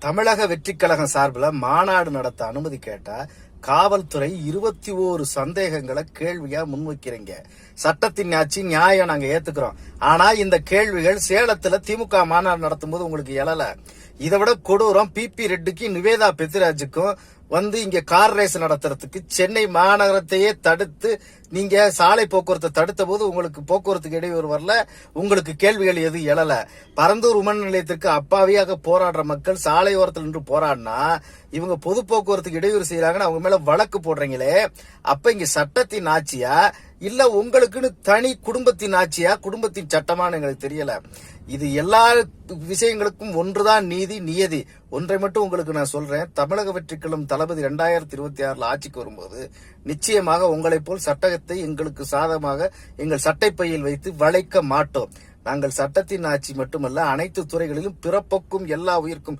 தமிழக வெற்றி கழகம் சார்பில் மாநாடு நடத்த அனுமதி கேட்டா காவல்துறை 21 சந்தேகங்களை கேள்வியா முன்வைக்கிறீங்க. சட்டத்தின் ஆட்சி நியாயம் நாங்க ஏத்துக்கிறோம். ஆனா இந்த கேள்விகள் சேலத்துல திமுக மாநாடு நடத்தும் போது உங்களுக்கு எழல. இதை விட கொடூரம் பிபி ரெட்டிக்கும் நிவேதா பெத்திராஜுக்கும் இங்க கார் ரேஸ் நடத்துறதுக்கு சென்னை மாநகரத்தையே தடுத்து நீங்க சாலை போக்குவரத்தை தடுத்த போது உங்களுக்கு போக்குவரத்துக்கு இடையூறு வரல, உங்களுக்கு கேள்விகள் எதுவும் எழல. பரந்தூர் விமான நிலையத்திற்கு அப்பாவியாக போராடுற மக்கள் சாலை ஓரத்தில் நின்று போராடினா இவங்க பொது போக்குவரத்துக்கு இடையூறு செய்யறாங்கன்னு அவங்க மேல வழக்கு போடுறீங்களே, அப்ப இங்க சட்டத்தின் ஆட்சியா இல்ல உங்களுக்குன்னு தனி குடும்பத்தின் ஆட்சியா, குடும்பத்தின் சட்டமானு எங்களுக்கு தெரியல. இது எல்லா விஷயங்களுக்கும் ஒன்றுதான் நீதி நியதி. ஒன்றை மட்டும் உங்களுக்கு நான் சொல்றேன், தமிழக வெற்றிக்கழகம் தளபதி 2026 ஆட்சிக்கு வரும்போது நிச்சயமாக உங்களைப் போல் சட்டத்தை எங்களுக்கு சாதகமாக எங்கள் சட்டைப்பையில் வைத்து வளைக்க மாட்டோம். நாங்கள் சட்டத்தின் ஆட்சி மட்டுமல்ல, அனைத்து துறைகளிலும் பிறப்புக்கும் எல்லா உயிர்க்கும்